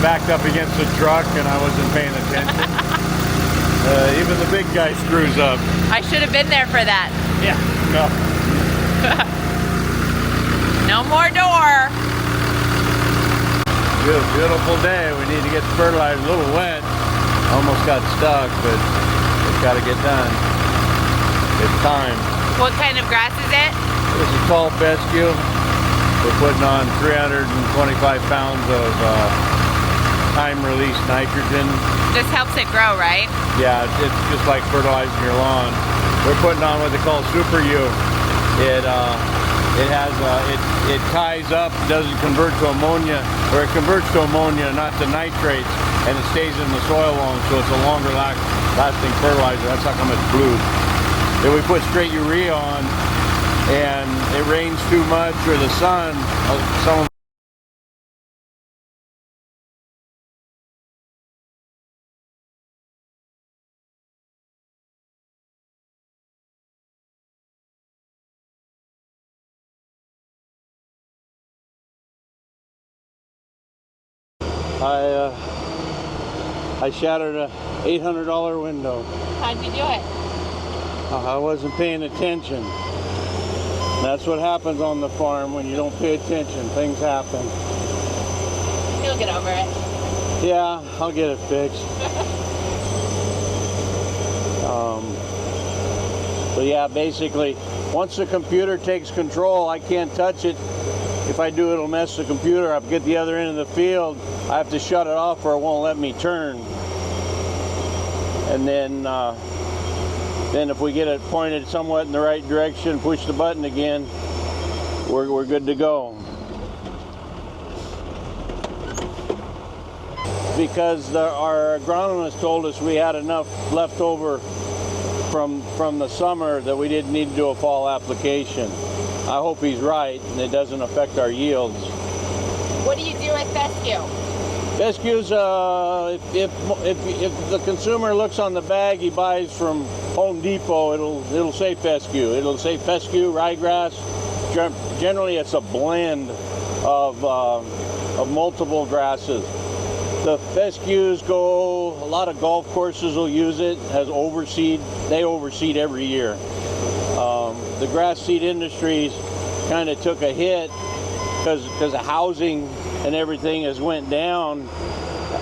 backed up against a truck and I wasn't paying attention. Even the big guy screws up. I should have been there for that. Yeah, no. No more door. Beautiful day. We need to get the fertilizer. A little wet. Almost got stuck, but it's got to get done. It's time. What kind of grass is it? This is called Fescue. We're putting on 325 pounds of time-release nitrogen. This helps it grow, right? Yeah, it's just like fertilizing your lawn. We're putting on what they call Super U. It ties up, doesn't convert to ammonia, or it converts to ammonia, not to nitrates, and it stays in the soil long, so it's a longer lasting fertilizer. That's how come it's blue. If we put straight urea on, and it rains too much, or the sun, some I shattered a $800 window. How'd you do it? I wasn't paying attention. That's what happens on the farm when you don't pay attention. Things happen. You'll get over it. Yeah, I'll get it fixed. But yeah, basically, once the computer takes control, I can't touch it. If I do, it'll mess the computer up. Get the other end of the field, I have to shut it off or it won't let me turn. And then if we get it pointed somewhat in the right direction, push the button again, we're good to go. Because our agronomist told us we had enough left over from the summer that we didn't need to do a fall application. I hope he's right and it doesn't affect our yields. What do you do with fescue? Fescue's, if the consumer looks on the bag he buys from Home Depot, it'll say fescue. It'll say fescue, ryegrass. Generally, it's a blend of multiple grasses. The fescues a lot of golf courses will use it as overseed. They overseed every year. The grass seed industries kind of took a hit because of housing and everything has went down,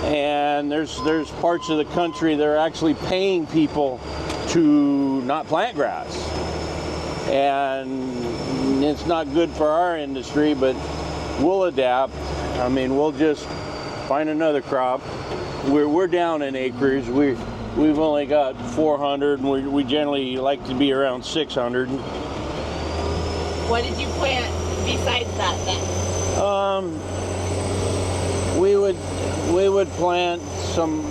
and there's parts of the country that are actually paying people to not plant grass, and it's not good for our industry, but we'll adapt. I mean, we'll just find another crop. We're down in acres. We've only got 400, and we generally like to be around 600. What did you plant besides that then? We would plant some,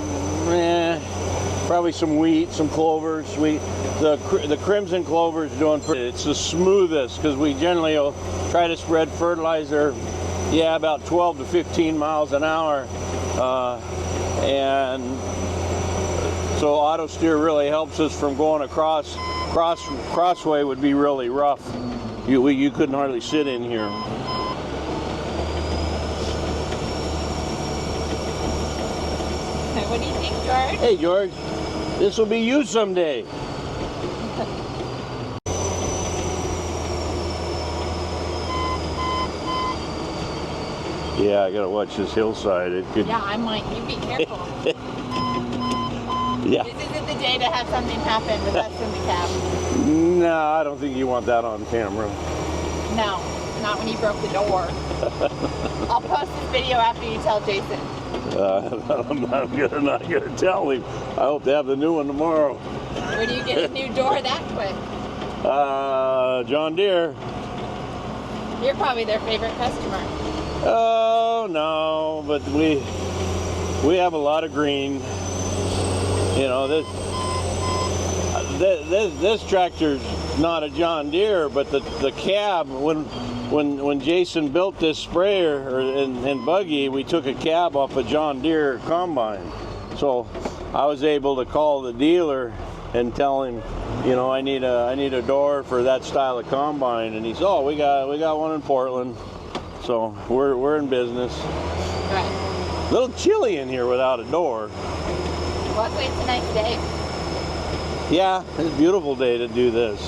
probably some wheat, some clovers. The crimson clover is doing pretty. It's the smoothest because we generally will try to spread fertilizer, about 12 to 15 miles an hour, and so auto steer really helps us from going across. Crossway would be really rough. You couldn't hardly sit in here. What do you think, George? Hey, George, this will be you someday. Yeah, I gotta watch this hillside. It could. Yeah, I might. You be careful. Yeah. This isn't the day to have something happen with us in the cab. No, I don't think you want that on camera. No, not when you broke the door. I'll post this video after you tell Jason. I'm not gonna tell him. I hope to have the new one tomorrow. Where do you get a new door that quick? John Deere. You're probably their favorite customer. Oh no, but we have a lot of green. You know, this tractor's not a John Deere, but the cab, when Jason built this sprayer and buggy, we took a cab off a John Deere combine. So I was able to call the dealer and tell him, you know, I need a door for that style of combine, and he said, oh, we got one in Portland. So we're in business. Right. A little chilly in here without a door. Luckily, it's a nice day. Yeah, it's a beautiful day to do this.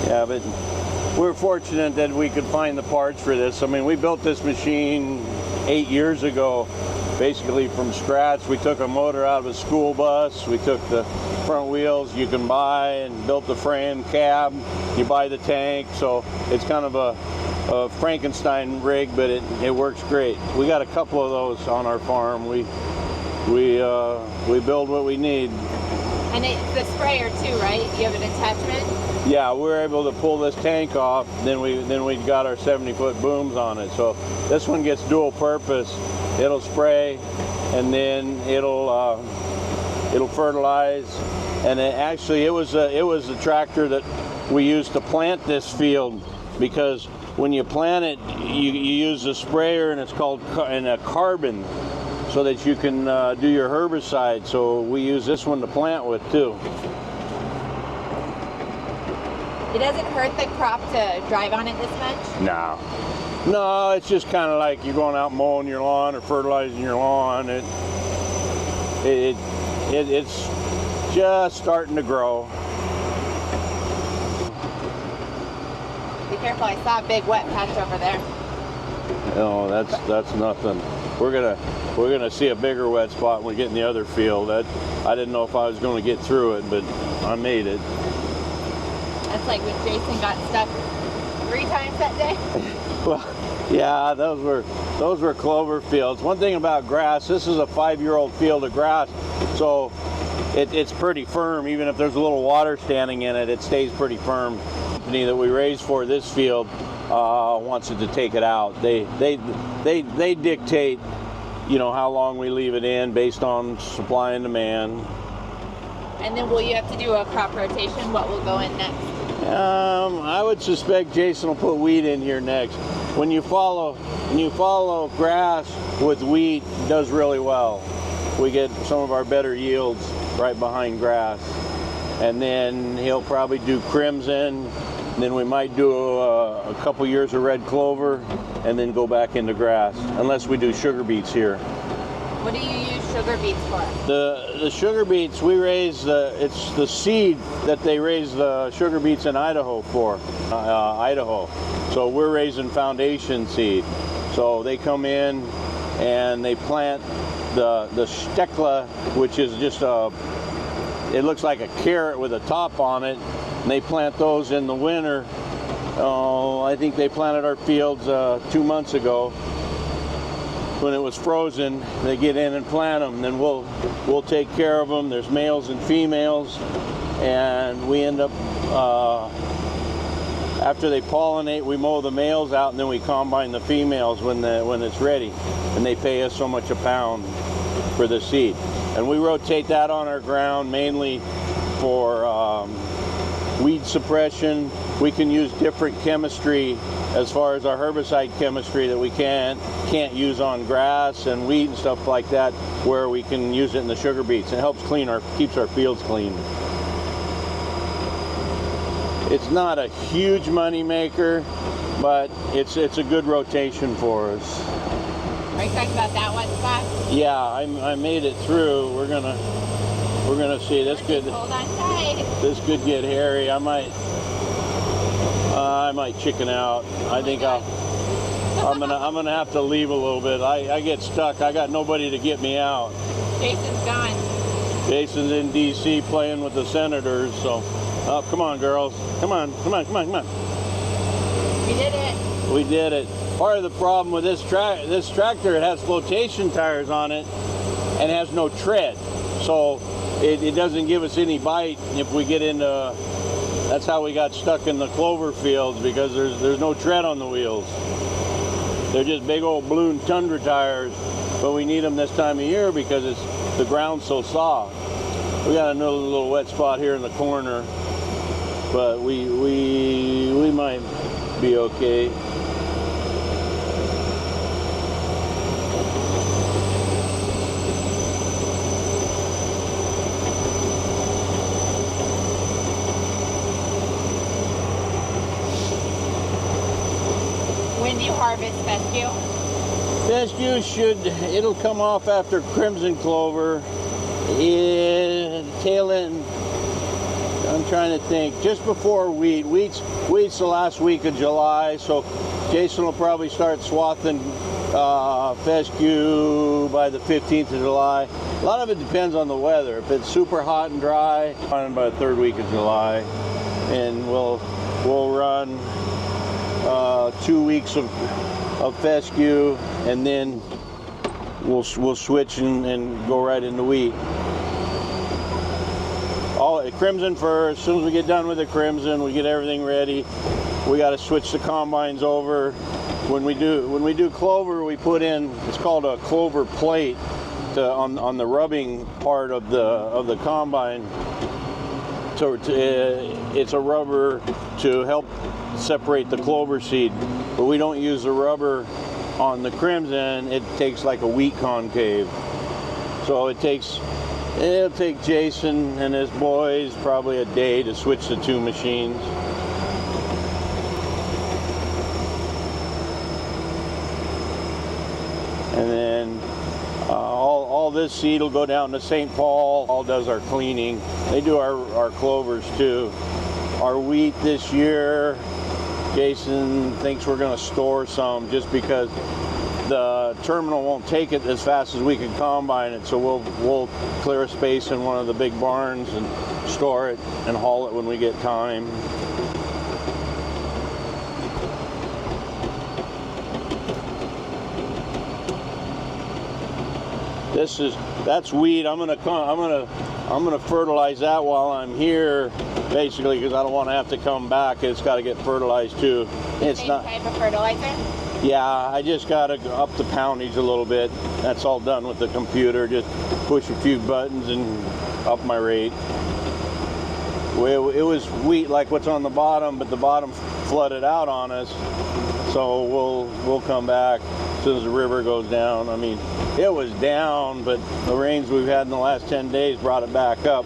Yeah, but we're fortunate that we could find the parts for this. I mean, we built this machine 8 years ago, basically from scratch. We took a motor out of a school bus. We took the front wheels you can buy and built the frame, cab. You buy the tank, so it's kind of a Frankenstein rig, but it works great. We got a couple of those on our farm. We build what we need. And it's the sprayer too, right? You have an attachment? Yeah, we're able to pull this tank off. Then we got our 70-foot booms on it. So this one gets dual purpose. It'll spray, and then it'll fertilize. And it was a tractor that we used to plant this field, because when you plant it, you use a sprayer, and it's called a carbon, so that you can do your herbicide. So we use this one to plant with too. It doesn't hurt the crop to drive on it this much? No, it's just kind of like you're going out mowing your lawn or fertilizing your lawn. It's just starting to grow. Be careful, I saw a big wet patch over there. No, that's nothing. We're gonna see a bigger wet spot when we get in the other field. I didn't know if I was going to get through it, but I made it. That's like when Jason got stuck 3 times that day. Well, yeah, those were clover fields. One thing about grass, this is a 5-year-old field of grass, so it's pretty firm. Even if there's a little water standing in it, it stays pretty firm. The company that we raised for this field wants it to take it out. They dictate, how long we leave it in based on supply and demand. And then will you have to do a crop rotation? What will go in next? I would suspect Jason will put wheat in here next. When you follow grass with wheat, it does really well. We get some of our better yields right behind grass. And then he'll probably do crimson. Then we might do a couple years of red clover, and then go back into grass, unless we do sugar beets here. What do you use sugar beets for? The sugar beets, we raise it's the seed that they raise the sugar beets in Idaho for, Idaho. So we're raising foundation seed. So they come in and they plant the stekla, which is just it looks like a carrot with a top on it. And they plant those in the winter. I think they planted our fields 2 months ago. When it was frozen, they get in and plant them. Then we'll take care of them. There's males and females, and we end up after they pollinate, we mow the males out, and then we combine the females when it's ready, and they pay us so much a pound for the seed. And we rotate that on our ground mainly for weed suppression. We can use different chemistry as far as our herbicide chemistry that we can't use on grass and wheat and stuff like that, where we can use it in the sugar beets. It helps keeps our fields clean. It's not a huge money maker, but it's a good rotation for us. Are you talking about that one spot? Yeah, I made it through. We're gonna see. This could hold on tight. This could get hairy. I might chicken out. I think I'm gonna have to leave a little bit. I get stuck. I got nobody to get me out. Jason's gone. Jason's in D.C. playing with the senators. So, oh, come on, girls. Come on. We did it. We did it. Part of the problem with this tractor, it has flotation tires on it and has no tread. So it doesn't give us any bite if we get into. That's how we got stuck in the clover fields, because there's no tread on the wheels. They're just big old balloon tundra tires, but we need them this time of year because the ground's so soft. We got another little wet spot here in the corner, but we might be okay. harvest fescue? Fescue it'll come off after crimson clover. Tail end, I'm trying to think, just before wheat. Wheat's the last week of July, so Jason will probably start swathing fescue by the 15th of July. A lot of it depends on the weather. If it's super hot and dry, by the third week of July, and we'll run 2 weeks of fescue, and then we'll switch and go right into wheat. All crimson first. As soon as we get done with the crimson, we get everything ready. We got to switch the combines over. When we do clover, we put in, it's called a clover plate on the rubbing part of the combine. So it's a rubber to help separate the clover seed, but we don't use the rubber on the crimson. It takes like a wheat concave. So it'll take Jason and his boys probably a day to switch the two machines. And then all this seed will go down to St. Paul. All does our cleaning. They do our clovers too. Our wheat this year, Jason thinks we're going to store some just because the terminal won't take it as fast as we can combine it. So we'll clear a space in one of the big barns and store it and haul it when we get time. That's wheat. I'm gonna fertilize that while I'm here, basically, because I don't want to have to come back. It's got to get fertilized too. It's Same not type of fertilizer? Yeah, I just got to up the poundage a little bit. That's all done with the computer. Just push a few buttons and up my rate. It was wheat like what's on the bottom, but the bottom flooded out on us. So we'll come back as soon as the river goes down. I mean, it was down, but the rains we've had in the last 10 days brought it back up.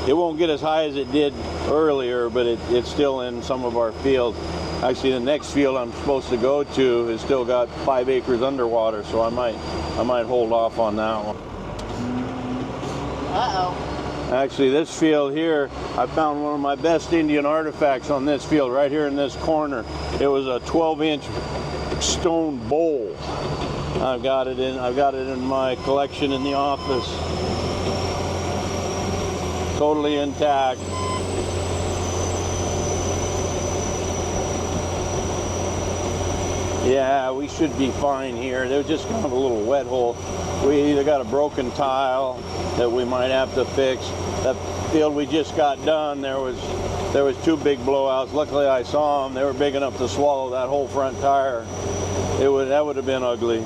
It won't get as high as it did earlier, but it's still in some of our fields. Actually, the next field I'm supposed to go to has still got 5 acres underwater, so I might hold off on that one. Uh-oh. Actually, this field here, I found one of my best Indian artifacts on this field, right here in this corner. It was a 12-inch stone bowl. I've got it in my collection in the office. Totally intact. Yeah, we should be fine here. There's just kind of a little wet hole. We either got a broken tile that we might have to fix. That field we just got done, there was 2 big blowouts. Luckily I saw them. They were big enough to swallow that whole front tire. That would have been ugly.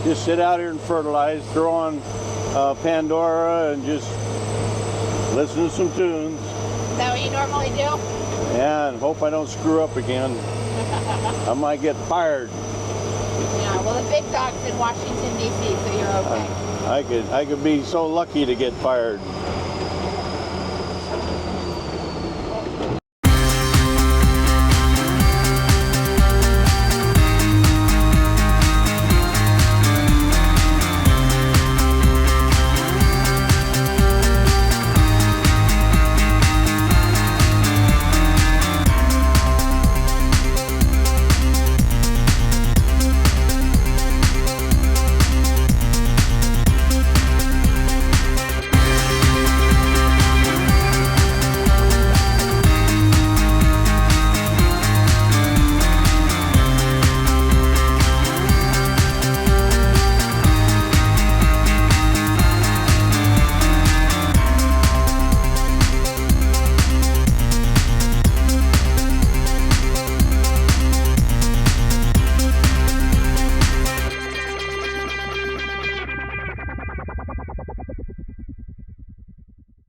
Just sit out here and fertilize, throw on Pandora and just listen to some tunes. Is that what you normally do? Yeah, and hope I don't screw up again. I might get fired. Yeah, well, the big dog's in Washington, D.C., so you're okay. I could be so lucky to get fired.